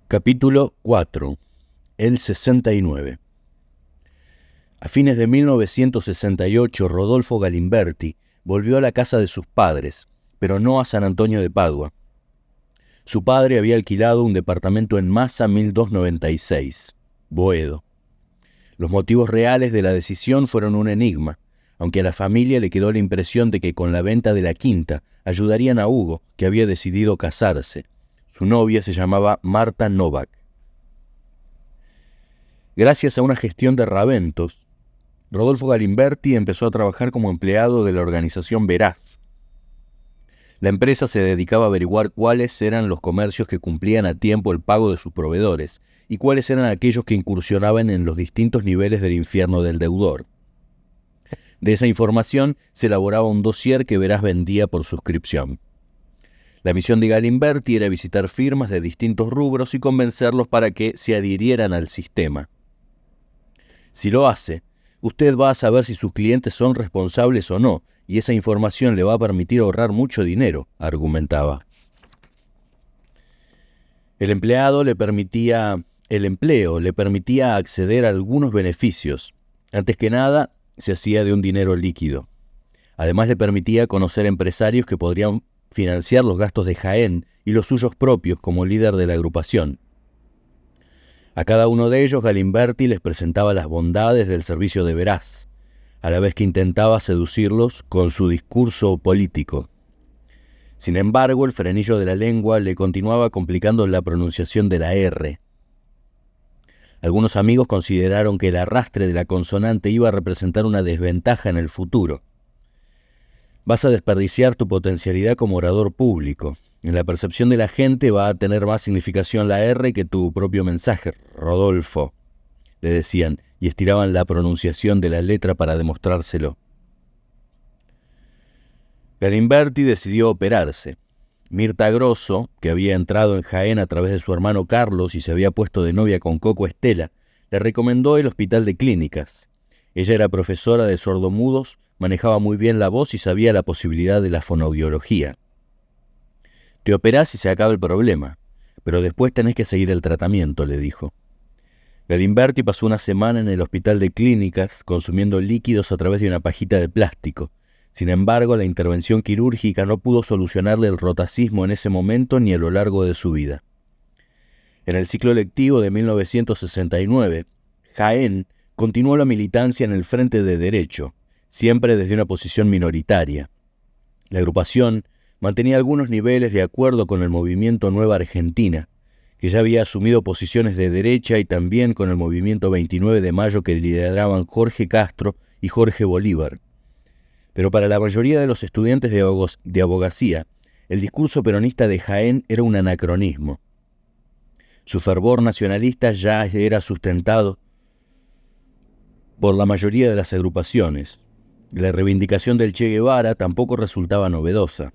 Capítulo 4. El 69. A fines de 1968, Rodolfo Galimberti volvió a la casa de sus padres, pero no a San Antonio de Padua. Su padre había alquilado un departamento en Massa 1296, Boedo. Los motivos reales de la decisión fueron un enigma, aunque a la familia le quedó la impresión de que con la venta de la quinta ayudarían a Hugo, que había decidido casarse. Su novia se llamaba Marta Novak. Gracias a una gestión de Raventos, Rodolfo Galimberti empezó a trabajar como empleado de la organización Veraz. La empresa se dedicaba a averiguar cuáles eran los comercios que cumplían a tiempo el pago de sus proveedores y cuáles eran aquellos que incursionaban en los distintos niveles del infierno del deudor. De esa información se elaboraba un dossier que Veraz vendía por suscripción. La misión de Galimberti era visitar firmas de distintos rubros y convencerlos para que se adhirieran al sistema. Si lo hace, usted va a saber si sus clientes son responsables o no, y esa información le va a permitir ahorrar mucho dinero, argumentaba. El empleo le permitía acceder a algunos beneficios. Antes que nada, se hacía de un dinero líquido. Además, le permitía conocer empresarios que podrían financiar los gastos de Jaén y los suyos propios como líder de la agrupación. A cada uno de ellos Galimberti les presentaba las bondades del servicio de Veraz, a la vez que intentaba seducirlos con su discurso político. Sin embargo, el frenillo de la lengua le continuaba complicando la pronunciación de la R. Algunos amigos consideraron que el arrastre de la consonante iba a representar una desventaja en el futuro. Vas a desperdiciar tu potencialidad como orador público. En la percepción de la gente va a tener más significación la R que tu propio mensaje, Rodolfo, le decían, y estiraban la pronunciación de la letra para demostrárselo. Galimberti decidió operarse. Mirta Grosso, que había entrado en Jaén a través de su hermano Carlos y se había puesto de novia con Coco Estela, le recomendó el Hospital de Clínicas. Ella era profesora de sordomudos, manejaba muy bien la voz y sabía la posibilidad de la fonoaudiología. Te operás y se acaba el problema, pero después tenés que seguir el tratamiento, le dijo. Galimberti pasó una semana en el Hospital de Clínicas, consumiendo líquidos a través de una pajita de plástico. Sin embargo, la intervención quirúrgica no pudo solucionarle el rotacismo en ese momento ni a lo largo de su vida. En el ciclo lectivo de 1969, Jaén continuó la militancia en el Frente de Derecho, siempre desde una posición minoritaria. La agrupación mantenía algunos niveles de acuerdo con el movimiento Nueva Argentina, que ya había asumido posiciones de derecha, y también con el movimiento 29 de Mayo que lideraban Jorge Castro y Jorge Bolívar. Pero para la mayoría de los estudiantes de abogacía, el discurso peronista de Jaén era un anacronismo. Su fervor nacionalista ya era sustentado por la mayoría de las agrupaciones. La reivindicación del Che Guevara tampoco resultaba novedosa.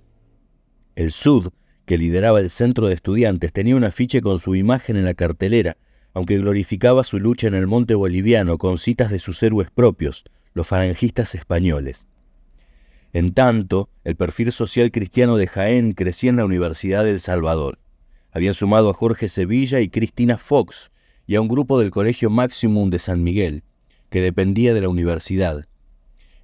El SUD, que lideraba el centro de estudiantes, tenía un afiche con su imagen en la cartelera, aunque glorificaba su lucha en el monte boliviano con citas de sus héroes propios, los falangistas españoles. En tanto, el perfil social cristiano de Jaén crecía en la Universidad de El Salvador. Habían sumado a Jorge Sevilla y Cristina Fox y a un grupo del Colegio Maximum de San Miguel, que dependía de la universidad,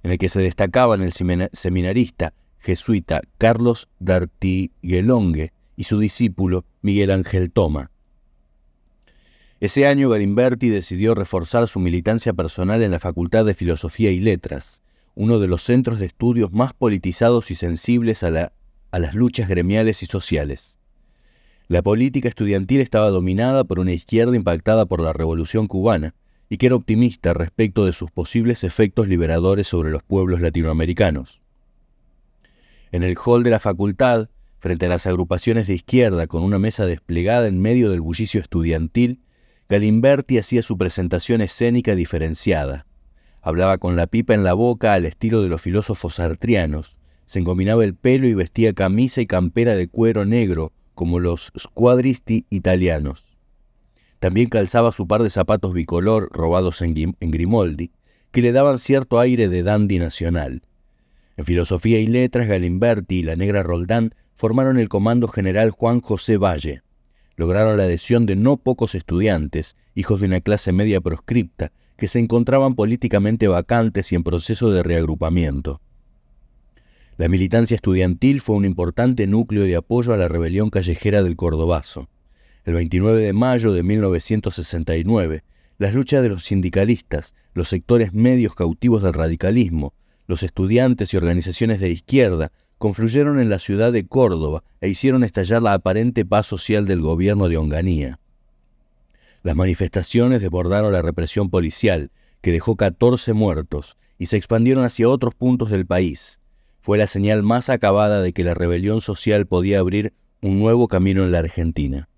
en el que se destacaban el seminarista jesuita Carlos d'Artiguelongue y su discípulo Miguel Ángel Toma. Ese año Galimberti decidió reforzar su militancia personal en la Facultad de Filosofía y Letras, uno de los centros de estudios más politizados y sensibles a las luchas gremiales y sociales. La política estudiantil estaba dominada por una izquierda impactada por la Revolución Cubana y que era optimista respecto de sus posibles efectos liberadores sobre los pueblos latinoamericanos. En el hall de la facultad, frente a las agrupaciones de izquierda con una mesa desplegada en medio del bullicio estudiantil, Galimberti hacía su presentación escénica diferenciada. Hablaba con la pipa en la boca al estilo de los filósofos sartrianos, se engominaba el pelo y vestía camisa y campera de cuero negro como los squadristi italianos. También calzaba su par de zapatos bicolor robados en Grimoldi, que le daban cierto aire de dandy nacional. En Filosofía y Letras, Galimberti y la Negra Roldán formaron el Comando General Juan José Valle. Lograron la adhesión de no pocos estudiantes, hijos de una clase media proscripta, que se encontraban políticamente vacantes y en proceso de reagrupamiento. La militancia estudiantil fue un importante núcleo de apoyo a la rebelión callejera del Cordobazo. El 29 de mayo de 1969, las luchas de los sindicalistas, los sectores medios cautivos del radicalismo, los estudiantes y organizaciones de izquierda confluyeron en la ciudad de Córdoba e hicieron estallar la aparente paz social del gobierno de Onganía. Las manifestaciones desbordaron la represión policial, que dejó 14 muertos, y se expandieron hacia otros puntos del país. Fue la señal más acabada de que la rebelión social podía abrir un nuevo camino en la Argentina.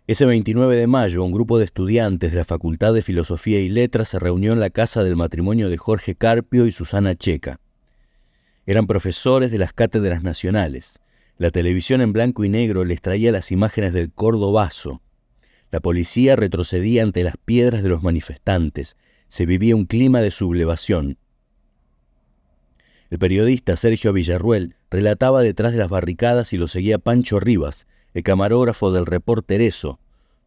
Ese 29 de mayo, un grupo de estudiantes de la Facultad de Filosofía y Letras se reunió en la casa del matrimonio de Jorge Carpio y Susana Checa. Eran profesores de las cátedras nacionales. La televisión en blanco y negro les traía las imágenes del Cordobazo. La policía retrocedía ante las piedras de los manifestantes. Se vivía un clima de sublevación. El periodista Sergio Villarruel relataba detrás de las barricadas y lo seguía Pancho Rivas, el camarógrafo del Reporter Eso.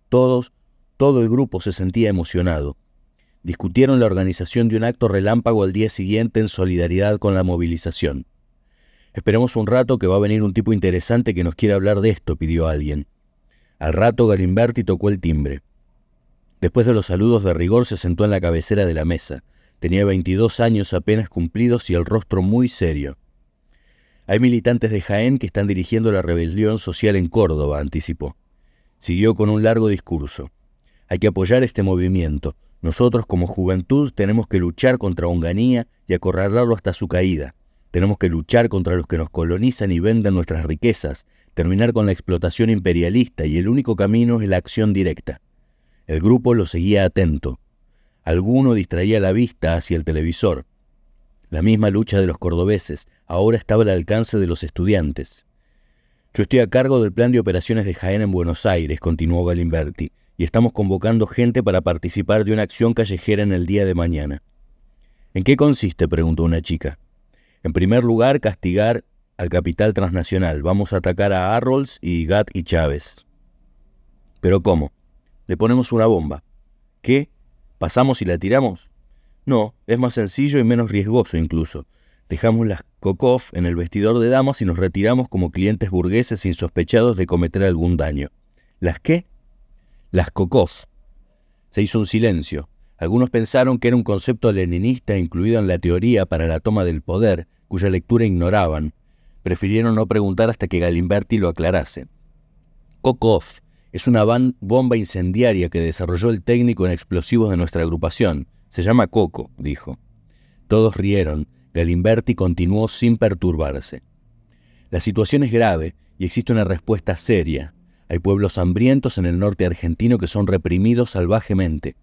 Todo el grupo se sentía emocionado. Discutieron la organización de un acto relámpago al día siguiente en solidaridad con la movilización. «Esperemos un rato que va a venir un tipo interesante que nos quiere hablar de esto», pidió alguien. Al rato Galimberti tocó el timbre. Después de los saludos de rigor se sentó en la cabecera de la mesa. Tenía 22 años apenas cumplidos y el rostro muy serio. «Hay militantes de Jaén que están dirigiendo la rebelión social en Córdoba», anticipó. Siguió con un largo discurso. «Hay que apoyar este movimiento. Nosotros como juventud tenemos que luchar contra Onganía y acorralarlo hasta su caída. Tenemos que luchar contra los que nos colonizan y venden nuestras riquezas, terminar con la explotación imperialista y el único camino es la acción directa». El grupo lo seguía atento. Alguno distraía la vista hacia el televisor. La misma lucha de los cordobeses ahora estaba al alcance de los estudiantes. «Yo estoy a cargo del plan de operaciones de Jaén en Buenos Aires», continuó Galimberti, «y estamos convocando gente para participar de una acción callejera en el día de mañana». «¿En qué consiste?», preguntó una chica. «En primer lugar, castigar al capital transnacional. Vamos a atacar a Arrolls y Gat y Chávez». «¿Pero cómo? Le ponemos una bomba». «¿Qué? ¿Pasamos y la tiramos?» «No, es más sencillo y menos riesgoso incluso. Dejamos las Kokov en el vestidor de damas y nos retiramos como clientes burgueses insospechados de cometer algún daño». «¿Las qué?» «Las Kokov». Se hizo un silencio. Algunos pensaron que era un concepto leninista incluido en la teoría para la toma del poder, cuya lectura ignoraban. Prefirieron no preguntar hasta que Galimberti lo aclarase. «Kokov es una bomba incendiaria que desarrolló el técnico en explosivos de nuestra agrupación. Se llama Coco», dijo. Todos rieron. Galimberti continuó sin perturbarse. «La situación es grave y existe una respuesta seria. Hay pueblos hambrientos en el norte argentino que son reprimidos salvajemente.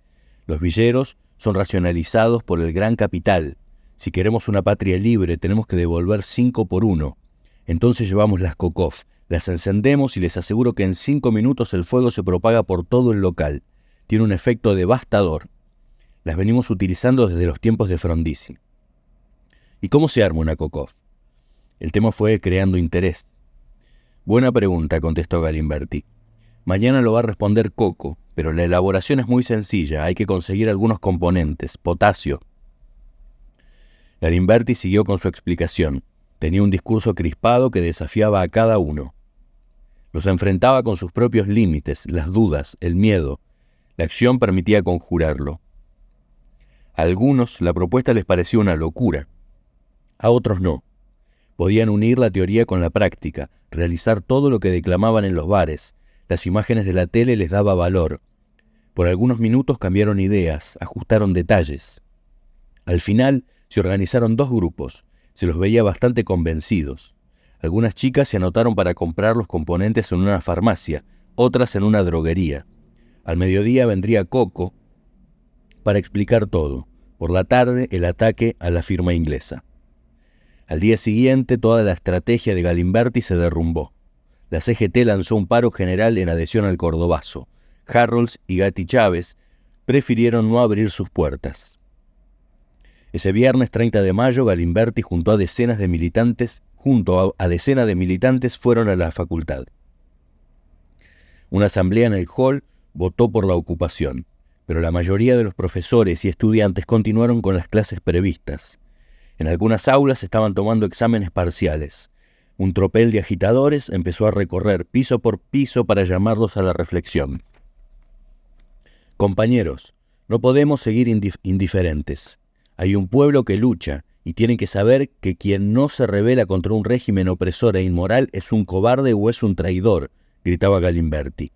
Los villeros son racionalizados por el gran capital. Si queremos una patria libre, tenemos que devolver 5 por 1. Entonces llevamos las Kokov, las encendemos y les aseguro que en 5 minutos el fuego se propaga por todo el local. Tiene un efecto devastador. Las venimos utilizando desde los tiempos de Frondizi». «¿Y cómo se arma una Kokov?». El tema fue creando interés. «Buena pregunta», contestó Galimberti. «Mañana lo va a responder Coco, pero la elaboración es muy sencilla. Hay que conseguir algunos componentes. Potasio». Galimberti siguió con su explicación. Tenía un discurso crispado que desafiaba a cada uno. Los enfrentaba con sus propios límites, las dudas, el miedo. La acción permitía conjurarlo. A algunos la propuesta les pareció una locura. A otros no. Podían unir la teoría con la práctica, realizar todo lo que declamaban en los bares. Las imágenes de la tele les daba valor. Por algunos minutos cambiaron ideas, ajustaron detalles. Al final se organizaron 2 grupos. Se los veía bastante convencidos. Algunas chicas se anotaron para comprar los componentes en una farmacia, otras en una droguería. Al mediodía vendría Coco para explicar todo. Por la tarde, el ataque a la firma inglesa. Al día siguiente, toda la estrategia de Galimberti se derrumbó. La CGT lanzó un paro general en adhesión al Cordobazo. Arrolls y Gatti Chávez prefirieron no abrir sus puertas. Ese viernes 30 de mayo, Galimberti junto a decenas de militantes fueron a la facultad. Una asamblea en el hall votó por la ocupación, pero la mayoría de los profesores y estudiantes continuaron con las clases previstas. En algunas aulas estaban tomando exámenes parciales. Un tropel de agitadores empezó a recorrer piso por piso para llamarlos a la reflexión. Compañeros, no podemos seguir indiferentes. Hay un pueblo que lucha y tiene que saber que quien no se rebela contra un régimen opresor e inmoral es un cobarde o es un traidor, gritaba Galimberti.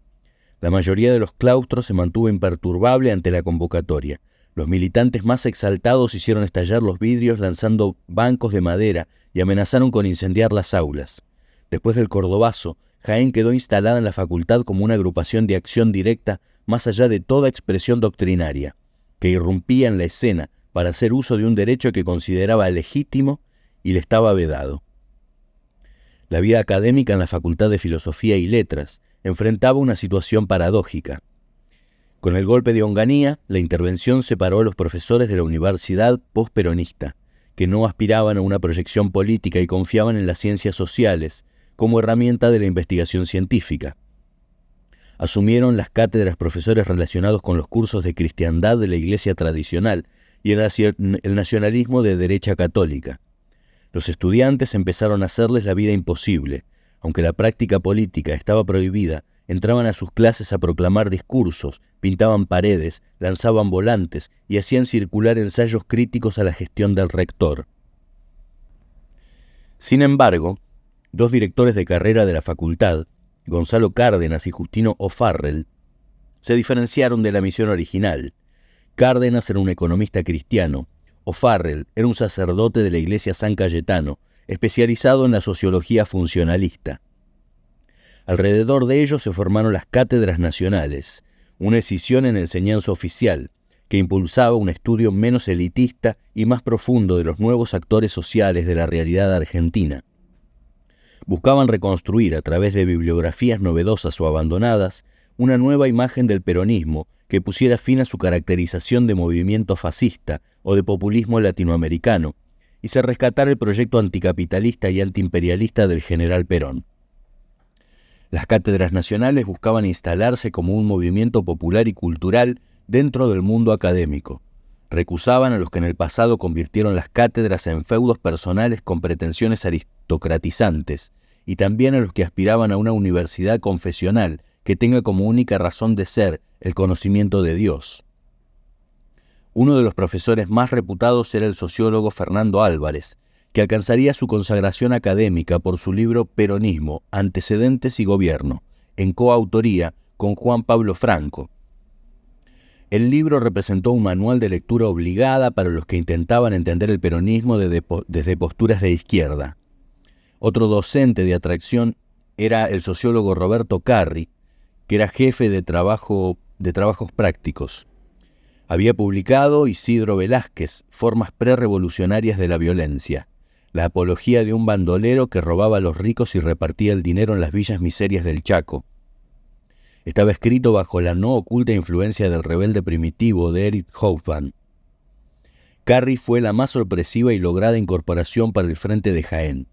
La mayoría de los claustros se mantuvo imperturbable ante la convocatoria. Los militantes más exaltados hicieron estallar los vidrios lanzando bancos de madera y amenazaron con incendiar las aulas. Después del Cordobazo, Jaén quedó instalada en la facultad como una agrupación de acción directa más allá de toda expresión doctrinaria, que irrumpía en la escena para hacer uso de un derecho que consideraba legítimo y le estaba vedado. La vida académica en la Facultad de Filosofía y Letras enfrentaba una situación paradójica. Con el golpe de Onganía, la intervención separó a los profesores de la universidad posperonista, que no aspiraban a una proyección política y confiaban en las ciencias sociales como herramienta de la investigación científica. Asumieron las cátedras profesores relacionados con los cursos de cristiandad de la Iglesia tradicional y el nacionalismo de derecha católica. Los estudiantes empezaron a hacerles la vida imposible. Aunque la práctica política estaba prohibida, entraban a sus clases a proclamar discursos, pintaban paredes, lanzaban volantes y hacían circular ensayos críticos a la gestión del rector. Sin embargo, dos directores de carrera de la facultad, Gonzalo Cárdenas y Justino O'Farrell, se diferenciaron de la misión original. Cárdenas era un economista cristiano, O'Farrell era un sacerdote de la iglesia San Cayetano, especializado en la sociología funcionalista. Alrededor de ellos se formaron las cátedras nacionales, una escisión en la enseñanza oficial, que impulsaba un estudio menos elitista y más profundo de los nuevos actores sociales de la realidad argentina. Buscaban reconstruir, a través de bibliografías novedosas o abandonadas, una nueva imagen del peronismo que pusiera fin a su caracterización de movimiento fascista o de populismo latinoamericano, y se rescatara el proyecto anticapitalista y antiimperialista del general Perón. Las cátedras nacionales buscaban instalarse como un movimiento popular y cultural dentro del mundo académico. Recusaban a los que en el pasado convirtieron las cátedras en feudos personales con pretensiones aristocratizantes, y también a los que aspiraban a una universidad confesional que tenga como única razón de ser el conocimiento de Dios. Uno de los profesores más reputados era el sociólogo Fernando Álvarez, que alcanzaría su consagración académica por su libro Peronismo, Antecedentes y Gobierno, en coautoría con Juan Pablo Franco. El libro representó un manual de lectura obligada para los que intentaban entender el peronismo desde posturas de izquierda. Otro docente de atracción era el sociólogo Roberto Carri, que era jefe de trabajos prácticos. Había publicado Isidro Velázquez, Formas prerevolucionarias de la violencia, la apología de un bandolero que robaba a los ricos y repartía el dinero en las villas miserias del Chaco. Estaba escrito bajo la no oculta influencia del rebelde primitivo de Eric Hobsbawm. Carri fue la más sorpresiva y lograda incorporación para el Frente de Jaén.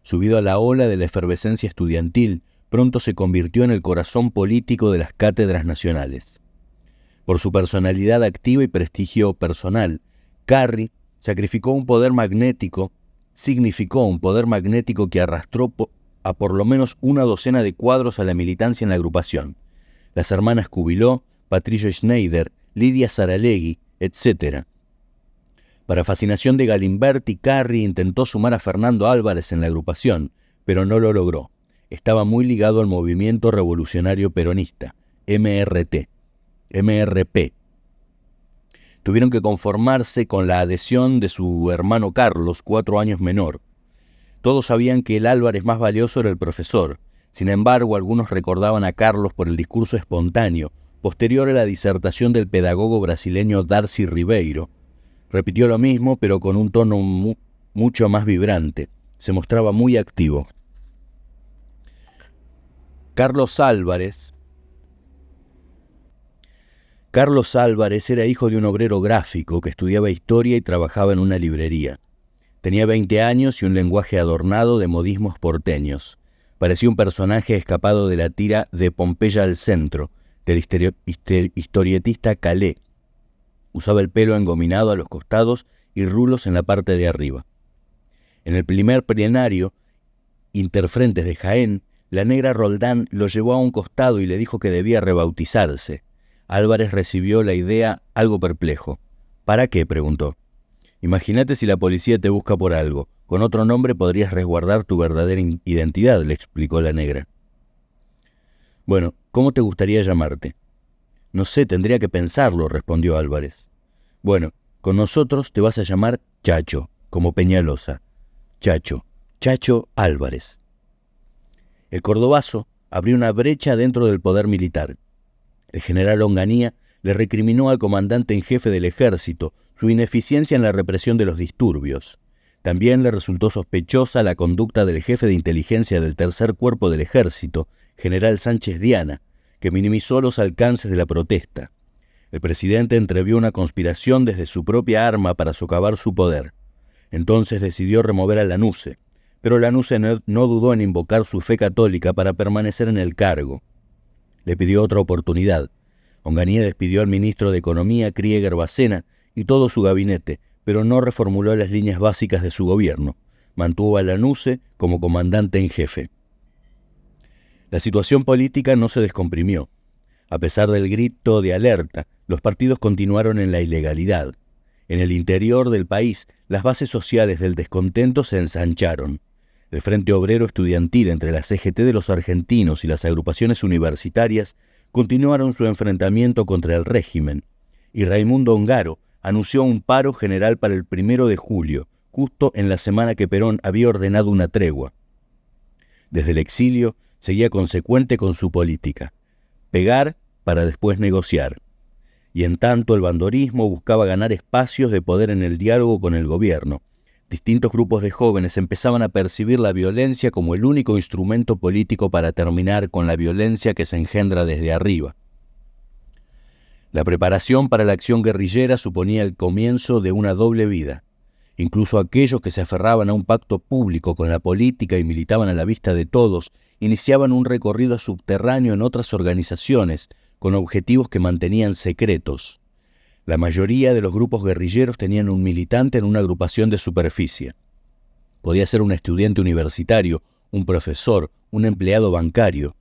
Subido a la ola de la efervescencia estudiantil, pronto se convirtió en el corazón político de las cátedras nacionales. Por su personalidad activa y prestigio personal, Carri significó un poder magnético que arrastró a por lo menos una docena de cuadros a la militancia en la agrupación. Las hermanas Cubiló, Patricio Schneider, Lidia Saralegui, etc. Para fascinación de Galimberti, Carri intentó sumar a Fernando Álvarez en la agrupación, pero no lo logró. Estaba muy ligado al movimiento revolucionario peronista, MRP. Tuvieron que conformarse con la adhesión de su hermano Carlos, 4 años menor. Todos sabían que el Álvarez más valioso era el profesor. Sin embargo, algunos recordaban a Carlos por el discurso espontáneo, posterior a la disertación del pedagogo brasileño Darcy Ribeiro. Repitió lo mismo, pero con un tono mucho más vibrante. Se mostraba muy activo. Carlos Álvarez era hijo de un obrero gráfico que estudiaba historia y trabajaba en una librería. Tenía 20 años y un lenguaje adornado de modismos porteños. Parecía un personaje escapado de la tira de Pompeya al centro, del historietista Calais. Usaba el pelo engominado a los costados y rulos en la parte de arriba. En el primer plenario, Interfrentes de Jaén, la negra Roldán lo llevó a un costado y le dijo que debía rebautizarse. Álvarez recibió la idea algo perplejo. ¿Para qué?, preguntó. Imagínate si la policía te busca por algo. Con otro nombre podrías resguardar tu verdadera identidad, le explicó la negra. Bueno, ¿cómo te gustaría llamarte? No sé, tendría que pensarlo, respondió Álvarez. Bueno, con nosotros te vas a llamar Chacho, como Peñalosa. Chacho Álvarez. El cordobazo abrió una brecha dentro del poder militar. El general Onganía le recriminó al comandante en jefe del ejército su ineficiencia en la represión de los disturbios. También le resultó sospechosa la conducta del jefe de inteligencia del tercer cuerpo del ejército, general Sánchez Diana, que minimizó los alcances de la protesta. El presidente entrevió una conspiración desde su propia arma para socavar su poder. Entonces decidió remover a Lanusse, pero Lanusse no dudó en invocar su fe católica para permanecer en el cargo. Le pidió otra oportunidad. Onganía despidió al ministro de Economía, Krieger Bacena, y todo su gabinete, pero no reformuló las líneas básicas de su gobierno. Mantuvo a Lanusse como comandante en jefe. La situación política no se descomprimió. A pesar del grito de alerta, los partidos continuaron en la ilegalidad. En el interior del país, las bases sociales del descontento se ensancharon. El Frente Obrero Estudiantil entre la CGT de los argentinos y las agrupaciones universitarias continuaron su enfrentamiento contra el régimen, y Raimundo Ongaro anunció un paro general para el 1 de julio, justo en la semana que Perón había ordenado una tregua. Desde el exilio seguía consecuente con su política: pegar para después negociar. Y en tanto el bandorismo buscaba ganar espacios de poder en el diálogo con el gobierno. Distintos grupos de jóvenes empezaban a percibir la violencia como el único instrumento político para terminar con la violencia que se engendra desde arriba. La preparación para la acción guerrillera suponía el comienzo de una doble vida. Incluso aquellos que se aferraban a un pacto público con la política y militaban a la vista de todos, iniciaban un recorrido subterráneo en otras organizaciones, con objetivos que mantenían secretos. La mayoría de los grupos guerrilleros tenían un militante en una agrupación de superficie. Podía ser un estudiante universitario, un profesor, un empleado bancario.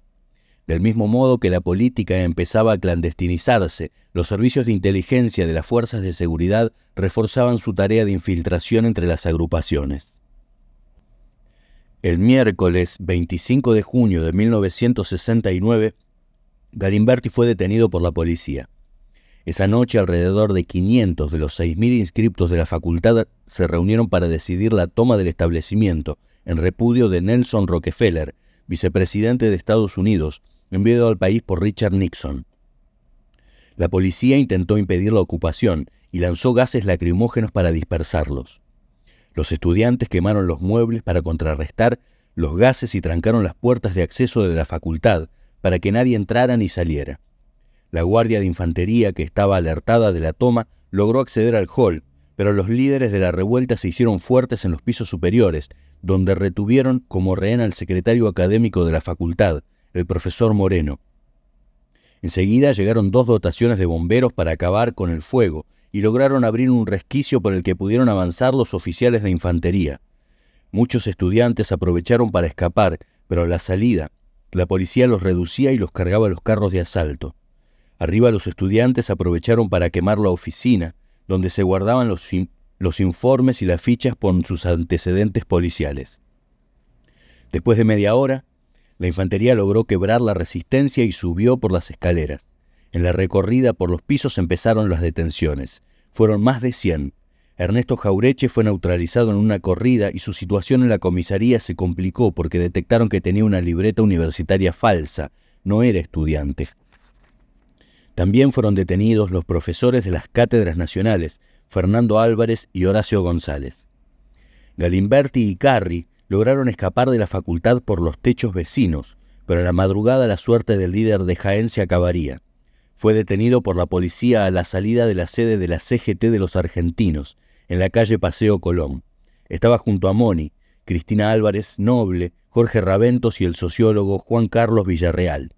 Del mismo modo que la política empezaba a clandestinizarse, los servicios de inteligencia de las fuerzas de seguridad reforzaban su tarea de infiltración entre las agrupaciones. El miércoles 25 de junio de 1969, Galimberti fue detenido por la policía. Esa noche, alrededor de 500 de los 6.000 inscriptos de la facultad se reunieron para decidir la toma del establecimiento, en repudio de Nelson Rockefeller, vicepresidente de Estados Unidos, enviado al país por Richard Nixon. La policía intentó impedir la ocupación y lanzó gases lacrimógenos para dispersarlos. Los estudiantes quemaron los muebles para contrarrestar los gases y trancaron las puertas de acceso de la facultad para que nadie entrara ni saliera. La guardia de infantería, que estaba alertada de la toma, logró acceder al hall, pero los líderes de la revuelta se hicieron fuertes en los pisos superiores, donde retuvieron como rehén al secretario académico de la facultad, el profesor Moreno. Enseguida llegaron 2 dotaciones de bomberos para acabar con el fuego y lograron abrir un resquicio por el que pudieron avanzar los oficiales de infantería. Muchos estudiantes aprovecharon para escapar, pero a la salida, la policía los reducía y los cargaba a los carros de asalto. Arriba los estudiantes aprovecharon para quemar la oficina, donde se guardaban los informes y las fichas por sus antecedentes policiales. Después de media hora, la infantería logró quebrar la resistencia y subió por las escaleras. En la recorrida por los pisos empezaron las detenciones. Fueron más de 100. Ernesto Jaureche fue neutralizado en una corrida y su situación en la comisaría se complicó porque detectaron que tenía una libreta universitaria falsa. No era estudiante. También fueron detenidos los profesores de las cátedras nacionales, Fernando Álvarez y Horacio González. Galimberti y Carri lograron escapar de la facultad por los techos vecinos, pero en la madrugada la suerte del líder de Jaén se acabaría. Fue detenido por la policía a la salida de la sede de la CGT de los argentinos, en la calle Paseo Colón. Estaba junto a Moni, Cristina Álvarez, Noble, Jorge Raventos y el sociólogo Juan Carlos Villarreal.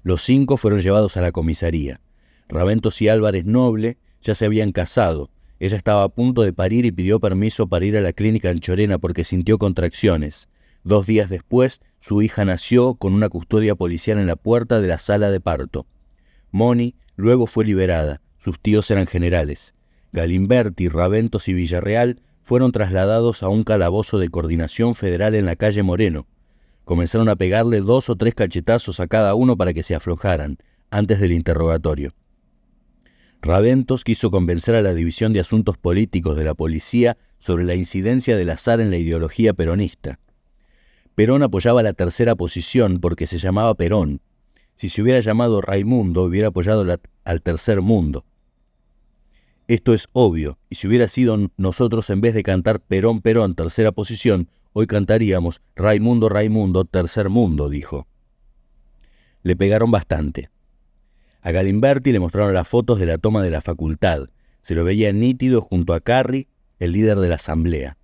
Los 5 fueron llevados a la comisaría. Raventos y Álvarez Noble ya se habían casado. Ella estaba a punto de parir y pidió permiso para ir a la clínica Anchorena porque sintió contracciones. 2 días después, su hija nació con una custodia policial en la puerta de la sala de parto. Moni luego fue liberada. Sus tíos eran generales. Galimberti, Raventos y Villarreal fueron trasladados a un calabozo de coordinación federal en la calle Moreno. Comenzaron a pegarle 2 o 3 cachetazos a cada uno para que se aflojaran, antes del interrogatorio. Raventos quiso convencer a la División de Asuntos Políticos de la policía sobre la incidencia del azar en la ideología peronista. Perón apoyaba la tercera posición porque se llamaba Perón. Si se hubiera llamado Raimundo, hubiera apoyado al tercer mundo. Esto es obvio, y si hubiera sido nosotros, en vez de cantar Perón, Perón, tercera posición, hoy cantaríamos Raimundo, Raimundo, tercer mundo, dijo. Le pegaron bastante. A Galimberti le mostraron las fotos de la toma de la facultad. Se lo veía nítido junto a Carri, el líder de la asamblea.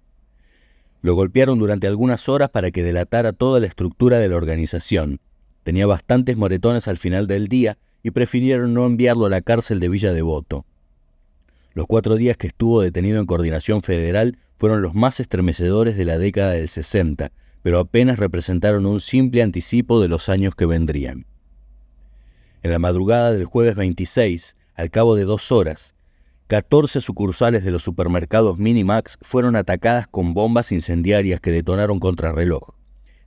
Lo golpearon durante algunas horas para que delatara toda la estructura de la organización. Tenía bastantes moretones al final del día y prefirieron no enviarlo a la cárcel de Villa Devoto. Los 4 días que estuvo detenido en Coordinación Federal fueron los más estremecedores de la década del 60, pero apenas representaron un simple anticipo de los años que vendrían. En la madrugada del jueves 26, al cabo de 2 horas, 14 sucursales de los supermercados Minimax fueron atacadas con bombas incendiarias que detonaron contrarreloj.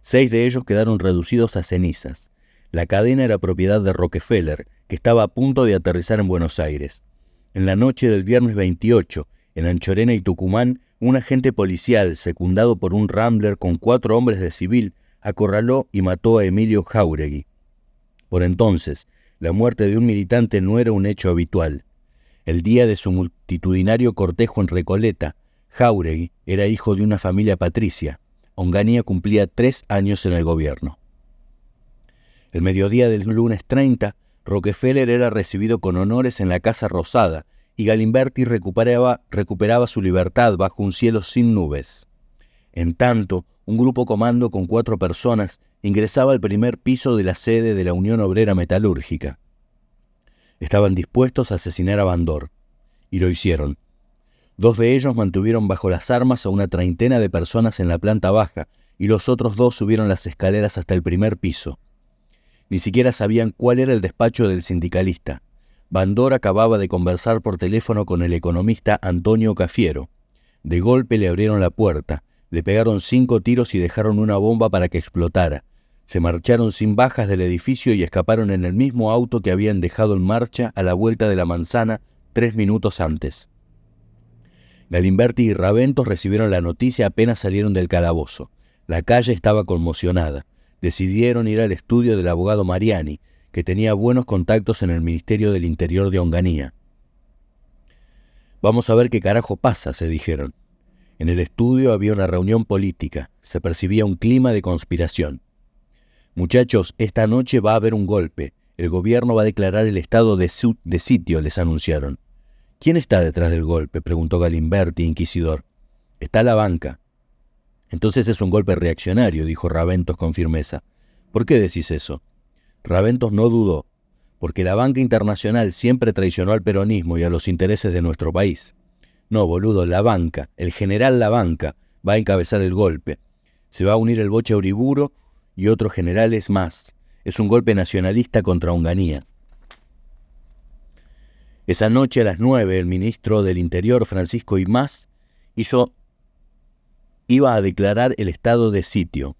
6 de ellos quedaron reducidos a cenizas. La cadena era propiedad de Rockefeller, que estaba a punto de aterrizar en Buenos Aires. En la noche del viernes 28, en Anchorena y Tucumán, un agente policial, secundado por un Rambler con 4 hombres de civil, acorraló y mató a Emilio Jáuregui. Por entonces, la muerte de un militante no era un hecho habitual. El día de su multitudinario cortejo en Recoleta, Jáuregui era hijo de una familia patricia. Onganía cumplía 3 años en el gobierno. El mediodía del lunes 30, Rockefeller era recibido con honores en la Casa Rosada y Galimberti recuperaba su libertad bajo un cielo sin nubes. En tanto, un grupo comando con 4 personas ingresaba al primer piso de la sede de la Unión Obrera Metalúrgica. Estaban dispuestos a asesinar a Bandor, y lo hicieron. 2 de ellos mantuvieron bajo las armas a una treintena de personas en la planta baja, y los otros 2 subieron las escaleras hasta el primer piso. Ni siquiera sabían cuál era el despacho del sindicalista. Bandor acababa de conversar por teléfono con el economista Antonio Cafiero. De golpe le abrieron la puerta, le pegaron 5 tiros y dejaron una bomba para que explotara. Se marcharon sin bajas del edificio y escaparon en el mismo auto que habían dejado en marcha a la vuelta de la manzana 3 minutos antes. Galimberti y Raventos recibieron la noticia apenas salieron del calabozo. La calle estaba conmocionada. Decidieron ir al estudio del abogado Mariani, que tenía buenos contactos en el Ministerio del Interior de Onganía. «Vamos a ver qué carajo pasa», se dijeron. En el estudio había una reunión política. Se percibía un clima de conspiración. «Muchachos, esta noche va a haber un golpe. El gobierno va a declarar el estado de sitio», les anunciaron. «¿Quién está detrás del golpe?», preguntó Galimberti, inquisidor. «Está la banca». «Entonces es un golpe reaccionario», dijo Raventos con firmeza. «¿Por qué decís eso?» Raventos no dudó. «Porque la banca internacional siempre traicionó al peronismo y a los intereses de nuestro país». «No, boludo, la banca, el general La Banca, va a encabezar el golpe. Se va a unir el Bocha Uriburu y otros generales más. Es un golpe nacionalista contra Onganía». Esa noche a las 9, el ministro del Interior, Francisco Imaz, iba a declarar el estado de sitio.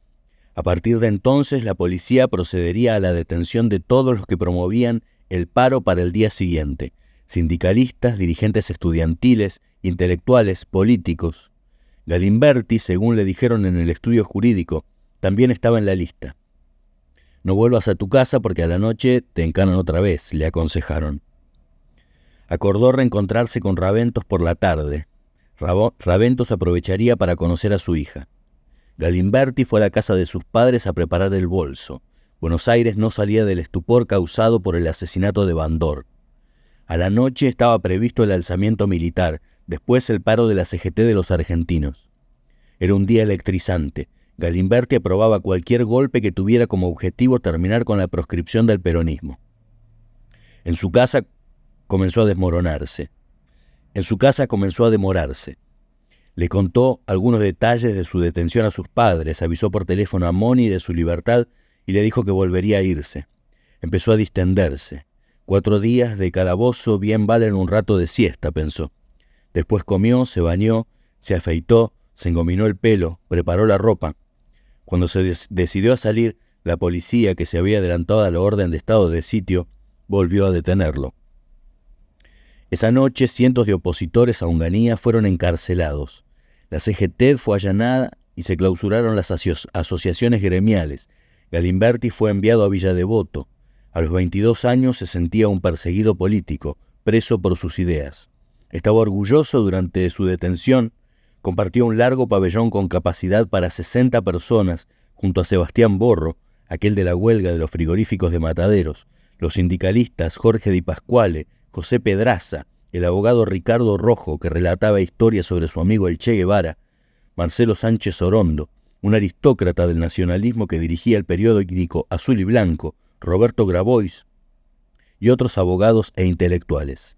A partir de entonces, la policía procedería a la detención de todos los que promovían el paro para el día siguiente: sindicalistas, dirigentes estudiantiles, intelectuales, políticos. Galimberti, según le dijeron en el estudio jurídico, también estaba en la lista. «No vuelvas a tu casa porque a la noche te encanan otra vez», le aconsejaron. Acordó reencontrarse con Raventos por la tarde. Raventos aprovecharía para conocer a su hija. Galimberti fue a la casa de sus padres a preparar el bolso. Buenos Aires no salía del estupor causado por el asesinato de Bandor. A la noche estaba previsto el alzamiento militar, después el paro de la CGT de los argentinos. Era un día electrizante. Galimberti aprobaba cualquier golpe que tuviera como objetivo terminar con la proscripción del peronismo. En su casa comenzó a demorarse. Le contó algunos detalles de su detención a sus padres, avisó por teléfono a Moni de su libertad y le dijo que volvería a irse. Empezó a distenderse. 4 días de calabozo bien valen un rato de siesta, pensó. Después comió, se bañó, se afeitó, se engominó el pelo, preparó la ropa. Cuando se decidió a salir, la policía, que se había adelantado a la orden de estado de sitio, volvió a detenerlo. Esa noche, cientos de opositores a Onganía fueron encarcelados. La CGT fue allanada y se clausuraron las asociaciones gremiales. Galimberti fue enviado a Villa Devoto. A los 22 años se sentía un perseguido político, preso por sus ideas. Estaba orgulloso durante su detención. Compartió un largo pabellón con capacidad para 60 personas junto a Sebastián Borro, aquel de la huelga de los frigoríficos de Mataderos, los sindicalistas Jorge Di Pasquale, José Pedraza, el abogado Ricardo Rojo, que relataba historias sobre su amigo el Che Guevara, Marcelo Sánchez Orondo, un aristócrata del nacionalismo que dirigía el periódico Azul y Blanco, Roberto Grabois, y otros abogados e intelectuales.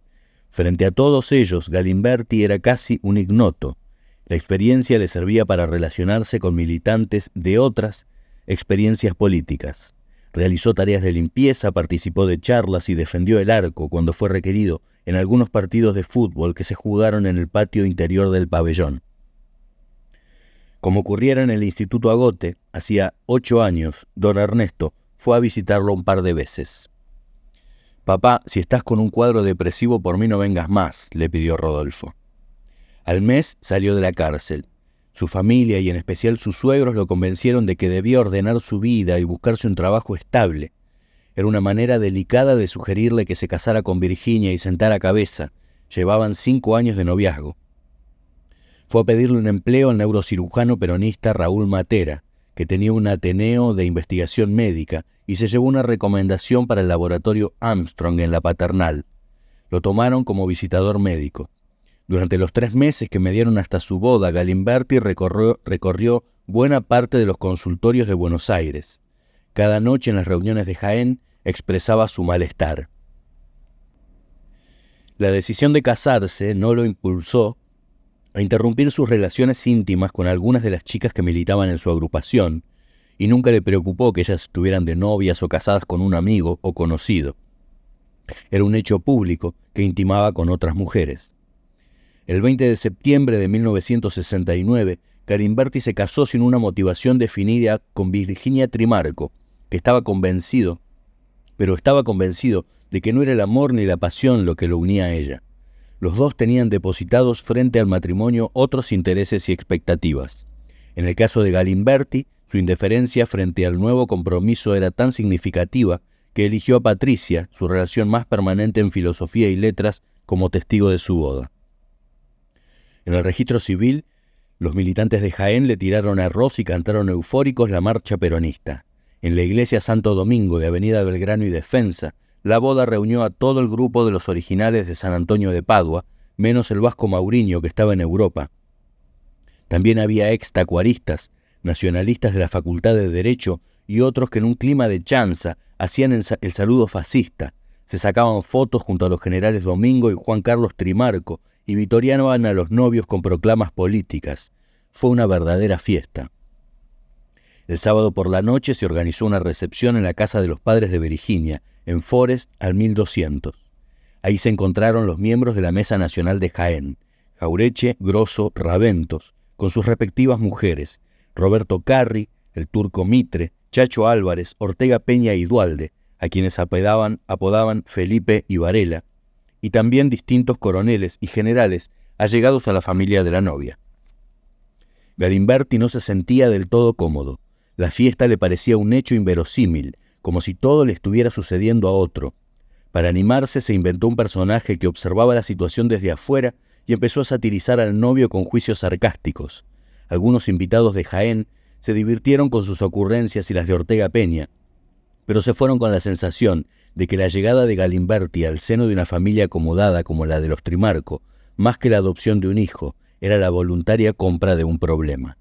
Frente a todos ellos, Galimberti era casi un ignoto. La experiencia le servía para relacionarse con militantes de otras experiencias políticas. Realizó tareas de limpieza, participó de charlas y defendió el arco cuando fue requerido en algunos partidos de fútbol que se jugaron en el patio interior del pabellón. Como ocurriera en el Instituto Agote, hacía 8 años, don Ernesto fue a visitarlo un par de veces. «Papá, si estás con un cuadro depresivo, por mí no vengas más», le pidió Rodolfo. Al mes salió de la cárcel. Su familia y en especial sus suegros lo convencieron de que debía ordenar su vida y buscarse un trabajo estable. Era una manera delicada de sugerirle que se casara con Virginia y sentara cabeza. Llevaban 5 años de noviazgo. Fue a pedirle un empleo al neurocirujano peronista Raúl Matera, que tenía un ateneo de investigación médica, y se llevó una recomendación para el laboratorio Armstrong en La Paternal. Lo tomaron como visitador médico. Durante los 3 meses que me dieron hasta su boda, Galimberti recorrió buena parte de los consultorios de Buenos Aires. Cada noche en las reuniones de Jaén expresaba su malestar. La decisión de casarse no lo impulsó a interrumpir sus relaciones íntimas con algunas de las chicas que militaban en su agrupación, y nunca le preocupó que ellas estuvieran de novias o casadas con un amigo o conocido. Era un hecho público que intimaba con otras mujeres. El 20 de septiembre de 1969, Galimberti se casó sin una motivación definida con Virginia Trimarco, que estaba convencido de que no era el amor ni la pasión lo que lo unía a ella. Los dos tenían depositados frente al matrimonio otros intereses y expectativas. En el caso de Galimberti, su indiferencia frente al nuevo compromiso era tan significativa que eligió a Patricia, su relación más permanente en filosofía y letras, como testigo de su boda. En el registro civil, los militantes de Jaén le tiraron arroz y cantaron eufóricos la marcha peronista. En la iglesia Santo Domingo de Avenida Belgrano y Defensa, la boda reunió a todo el grupo de los originales de San Antonio de Padua, menos el vasco Mauriño, que estaba en Europa. También había ex-tacuaristas, nacionalistas de la Facultad de Derecho y otros que en un clima de chanza hacían el saludo fascista. Se sacaban fotos junto a los generales Domingo y Juan Carlos Trimarco y vitoriaban a los novios con proclamas políticas. Fue una verdadera fiesta. El sábado por la noche se organizó una recepción en la casa de los padres de Virginia, en Forest al 1200. Ahí se encontraron los miembros de la Mesa Nacional de Jaén, Jaureche, Grosso, Raventos, con sus respectivas mujeres, Roberto Carri, el turco Mitre, Chacho Álvarez, Ortega Peña y Dualde, a quienes apodaban Felipe y Varela, y también distintos coroneles y generales allegados a la familia de la novia. Galimberti no se sentía del todo cómodo. La fiesta le parecía un hecho inverosímil, como si todo le estuviera sucediendo a otro. Para animarse se inventó un personaje que observaba la situación desde afuera y empezó a satirizar al novio con juicios sarcásticos. Algunos invitados de Jaén se divirtieron con sus ocurrencias y las de Ortega Peña, pero se fueron con la sensación de que la llegada de Galimberti al seno de una familia acomodada como la de los Trimarco, más que la adopción de un hijo, era la voluntaria compra de un problema.